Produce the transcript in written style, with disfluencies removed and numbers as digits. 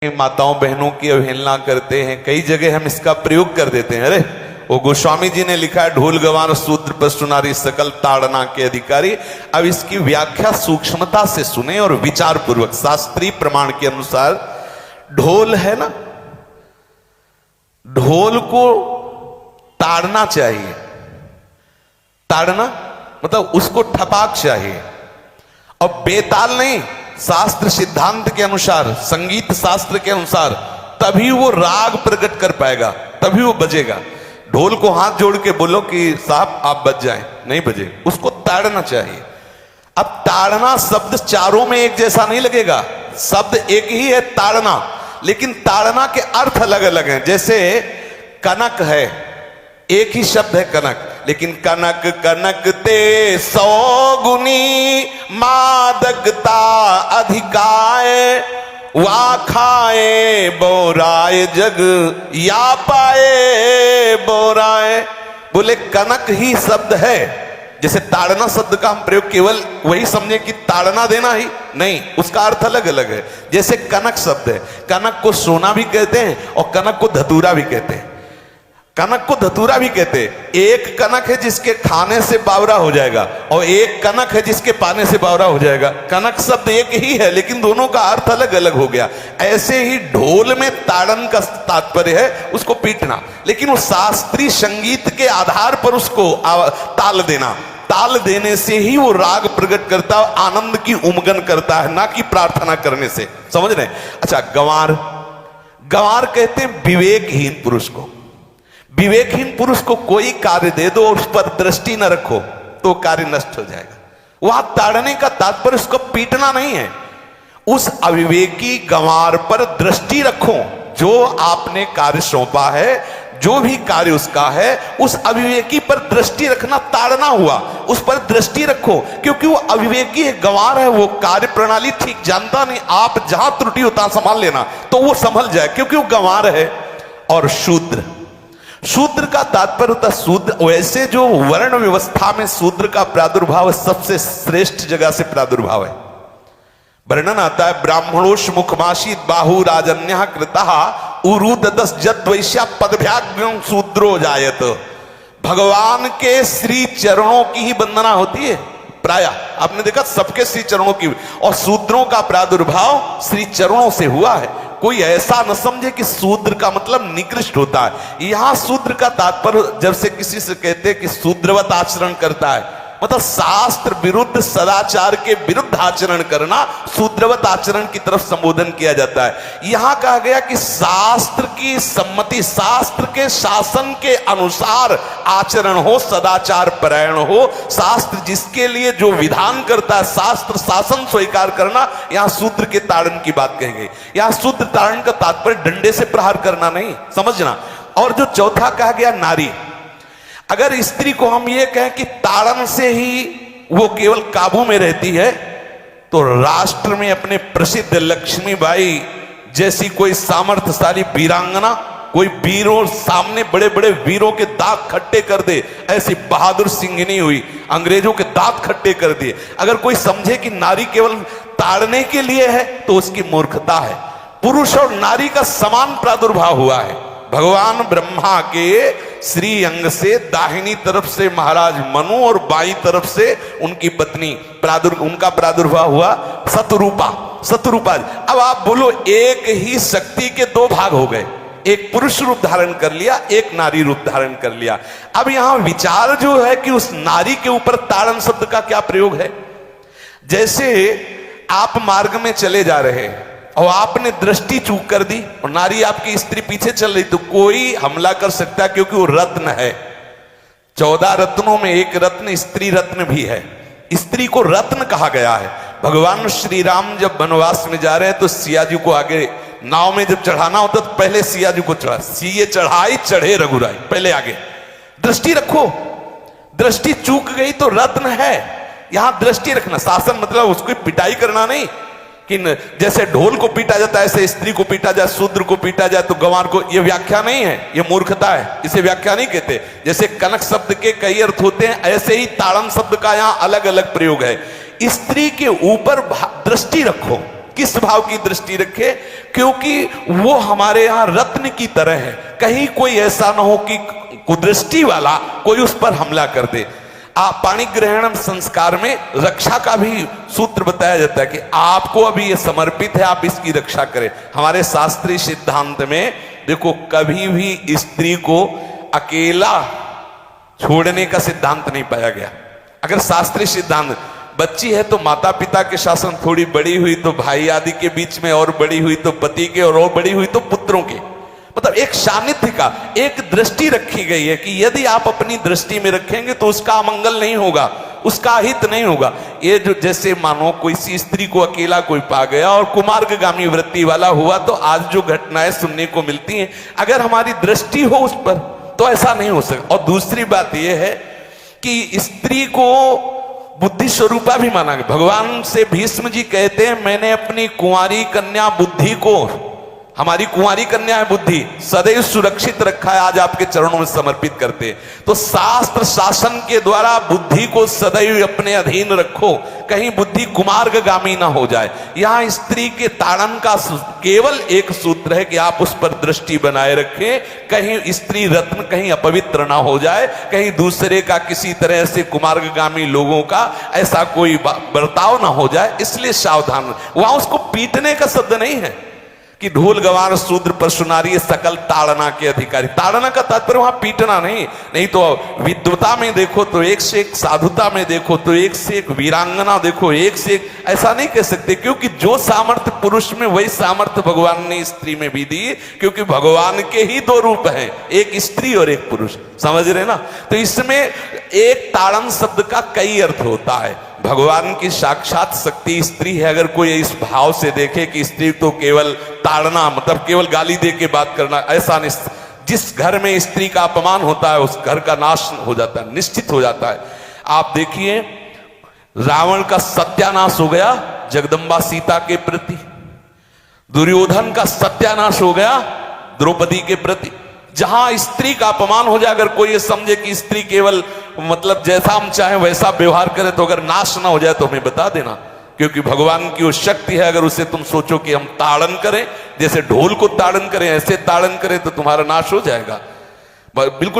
माताओं बहनों की अवहेलना करते हैं, कई जगह हम इसका प्रयोग कर देते हैं। अरे वो गोस्वामी जी ने लिखा है, ढोल गवार शूद्र पशु नारी सकल ताड़ना के अधिकारी। अब इसकी व्याख्या सूक्ष्मता से सुने और विचार पूर्वक। शास्त्रीय प्रमाण के अनुसार ढोल है ना, ढोल को ताड़ना चाहिए। ताड़ना मतलब उसको ठपाक चाहिए, और बेताल नहीं। शास्त्र सिद्धांत के अनुसार, संगीत शास्त्र के अनुसार तभी वो राग प्रकट कर पाएगा, तभी वो बजेगा। ढोल को हाथ जोड़ के बोलो कि साहब आप बज जाएं, नहीं बजे, उसको ताड़ना चाहिए। अब ताड़ना शब्द चारों में एक जैसा नहीं लगेगा, शब्द एक ही है ताड़ना, लेकिन ताड़ना के अर्थ अलग अलग हैं। जैसे कनक है, एक ही शब्द है कनक, लेकिन कनक कनक ते 100 गुनी मादकता अधिकाय, वा खाए बोराए जग या पाए बोराए। बोले कनक ही शब्द है। जैसे ताड़ना शब्द का हम प्रयोग केवल वही समझे कि ताड़ना देना ही नहीं, उसका अर्थ अलग अलग है। जैसे कनक शब्द है, कनक को सोना भी कहते हैं और कनक को धतूरा भी कहते हैं। कनक को धतूरा भी कहते हैं। एक कनक है जिसके खाने से बावरा हो जाएगा, और एक कनक है जिसके पाने से बावरा हो जाएगा। कनक शब्द एक ही है, लेकिन दोनों का अर्थ अलग अलग हो गया। ऐसे ही ढोल में ताड़न का तात्पर्य है उसको पीटना, लेकिन वो शास्त्रीय संगीत के आधार पर उसको ताल देना। ताल देने से ही वो राग प्रकट करता है, आनंद की उमगन करता है, ना कि प्रार्थना करने से। समझ रहे? अच्छा, गंवार, गंवार कहते हैं विवेकहीन पुरुष को। विवेकहीन पुरुष को कोई कार्य दे दो और उस पर दृष्टि न रखो तो कार्य नष्ट हो जाएगा। वहां ताड़ने का तात्पर्य उसको पीटना नहीं है, उस अविवेकी गंवार पर दृष्टि रखो। जो आपने कार्य सौंपा है, जो भी कार्य उसका है, उस अविवेकी पर दृष्टि रखना ताड़ना हुआ। उस पर दृष्टि रखो, क्योंकि वो अविवेकी है, गंवार है, वो कार्य प्रणाली ठीक जानता नहीं। आप जहां त्रुटि होता संभाल लेना तो वो संभल जाए, क्योंकि वो गंवार है। और शूद्र, शूद्र का तात्पर्य होता शूद्र, वैसे जो वर्ण व्यवस्था में शूद्र का प्रादुर्भाव सबसे श्रेष्ठ जगह से प्रादुर्भाव है। वर्णन आता है, ब्राह्मणोष मुखमाशी बाहु राजन्य कृतः उरुददस जत वैश्या पदभ्याग्रम शूद्रो जायत। भगवान के श्री चरणों की ही वंदना होती है प्राय, आपने देखा सबके श्री चरणों की, और शूद्रों का प्रादुर्भाव श्री चरणों से हुआ है। कोई ऐसा न समझे कि शूद्र का मतलब निकृष्ट होता है। यहां शूद्र का तात्पर्य, जब से किसी से कहते हैं कि शूद्रवत आचरण करता है, मतलब शास्त्र विरुद्ध, सदाचार के विरुद्ध आचरण करना, शूद्रवत आचरण की तरफ संबोधन किया जाता है। यहां कहा गया कि शास्त्र की सम्मति, शास्त्र के शासन के अनुसार आचरण हो, सदाचार परायण हो। शास्त्र जिसके लिए जो विधान करता है, शास्त्र शासन स्वीकार करना, यहां शूद्र के ताड़न की बात कही गई। यहां शूद्र ताड़न का तात्पर्य डंडे से प्रहार करना नहीं, समझना। और जो चौथा कहा गया नारी, अगर स्त्री को हम ये कहें कि ताड़न से ही वो केवल काबू में रहती है, तो राष्ट्र में अपने प्रसिद्ध लक्ष्मीबाई जैसी कोई सामर्थ्यशाली वीरांगना, कोई वीरों सामने बड़े बड़े वीरों के दांत खट्टे कर दे, ऐसी बहादुर सिंघनी हुई, अंग्रेजों के दांत खट्टे कर दिए। अगर कोई समझे कि नारी केवल ताड़ने के लिए है तो उसकी मूर्खता है। पुरुष और नारी का समान प्रादुर्भाव हुआ है। भगवान ब्रह्मा के श्री अंग से दाहिनी तरफ से महाराज मनु और बाईं तरफ से उनकी पत्नी उनका प्रादुर्भाव हुआ शतरूपा। शतरूपा, अब आप बोलो, एक ही शक्ति के दो भाग हो गए, एक पुरुष रूप धारण कर लिया, एक नारी रूप धारण कर लिया। अब यहां विचार जो है कि उस नारी के ऊपर ताड़न शब्द का क्या प्रयोग है। जैसे आप मार्ग में चले जा रहे हैं और आपने दृष्टि चूक कर दी और नारी आपकी स्त्री पीछे चल रही, तो कोई हमला कर सकता है, क्योंकि वो रत्न है। 14 रत्नों में एक रत्न स्त्री रत्न भी है। स्त्री को रत्न कहा गया है। भगवान श्री राम जब वनवास में जा रहे हैं तो सिया जी को आगे नाव में जब चढ़ाना होता तो पहले सिया जी को चढ़ा, सीए चढ़ाई चढ़े रघुराई, पहले आगे। दृष्टि रखो, दृष्टि चूक गई तो रत्न है। यहां दृष्टि रखना, शासन मतलब उसको पिटाई करना नहीं कि जैसे ढोल को पीटा जाता है ऐसे स्त्री को पीटा जाए, शूद्र को पीटा जाए, तो गंवार को, ये व्याख्या नहीं है, ये मूर्खता है, इसे व्याख्या नहीं कहते। जैसे कनक शब्द के कई अर्थ होते हैं, ऐसे ही ताड़न शब्द का यहां अलग अलग प्रयोग है। स्त्री के ऊपर दृष्टि रखो, किस भाव की दृष्टि रखे? क्योंकि वो हमारे यहां रत्न की तरह है, कहीं कोई ऐसा ना हो कि कुदृष्टि वाला कोई उस पर हमला कर दे। पाणी ग्रहण संस्कार में रक्षा का भी सूत्र बताया जाता है कि आपको अभी ये समर्पित है, आप इसकी रक्षा करें। हमारे शास्त्रीय सिद्धांत में देखो, कभी भी स्त्री को अकेला छोड़ने का सिद्धांत नहीं पाया गया। अगर शास्त्रीय सिद्धांत, बच्ची है तो माता पिता के शासन, थोड़ी बड़ी हुई तो भाई आदि के बीच में, और बड़ी हुई तो पति के, और बड़ी हुई तो पुत्रों के, मतलब एक सानिध्य का एक दृष्टि रखी गई है कि यदि आप अपनी दृष्टि में रखेंगे तो उसका अमंगल नहीं होगा, उसका हित नहीं होगा। ये जो जैसे मानो कोई सी स्त्री को अकेला कोई पा गया और कुमार्गामी वृत्ति वाला हुआ, तो आज जो घटनाएं सुनने को मिलती हैं, अगर हमारी दृष्टि हो उस पर तो ऐसा नहीं हो सकता। और दूसरी बात यह है कि स्त्री को बुद्धि स्वरूपा भी माना गया। भगवान से भीष्म जी कहते हैं, मैंने अपनी कुंवारी कन्या बुद्धि को, हमारी कुंवारी कन्या है बुद्धि, सदैव सुरक्षित रखा है, आज आपके चरणों में समर्पित करते हैं। तो शास्त्र शासन के द्वारा बुद्धि को सदैव अपने अधीन रखो, कहीं बुद्धि कुमार्गामी ना हो जाए। यहां स्त्री के ताड़न का केवल एक सूत्र है कि आप उस पर दृष्टि बनाए रखें, कहीं स्त्री रत्न कहीं अपवित्र ना हो जाए, कहीं दूसरे का किसी तरह से कुमार्गामी लोगों का ऐसा कोई बर्ताव ना हो जाए, इसलिए सावधान। वहां उसको पीटने का शब्द नहीं है कि ढोल गवार शूद्र पर सुनारी सकल ताड़ना के अधिकारी। ताड़ना का तात्पर्य वहां पीटना नहीं तो विद्वता में देखो तो एक से एक, साधुता में देखो तो एक से एक, वीरांगना देखो एक से एक, ऐसा नहीं कह सकते। क्योंकि जो सामर्थ्य पुरुष में वही सामर्थ्य भगवान ने स्त्री में भी दी, क्योंकि भगवान के ही दो रूप हैं, एक स्त्री और एक पुरुष, समझ रहे ना। तो इसमें एक ताड़न शब्द का कई अर्थ होता है। भगवान की साक्षात शक्ति स्त्री है। अगर कोई इस भाव से देखे कि स्त्री तो केवल ताड़ना, मतलब केवल गाली दे के बात करना, ऐसा नहीं। जिस घर में स्त्री का अपमान होता है उस घर का नाश हो जाता है, निश्चित हो जाता है। आप देखिए, रावण का सत्यानाश हो गया जगदम्बा सीता के प्रति, दुर्योधन का सत्यानाश हो गया द्रौपदी के प्रति। जहां स्त्री का अपमान हो जाए, अगर कोई ये समझे कि स्त्री केवल मतलब जैसा हम चाहे वैसा व्यवहार करे, तो अगर नाश ना हो जाए तो हमें बता देना, क्योंकि भगवान की वो शक्ति है। अगर उसे तुम सोचो कि हम ताड़न करें, जैसे ढोल को ताड़न करें, ऐसे ताड़न करें, तो तुम्हारा नाश हो जाएगा। बिल्कुल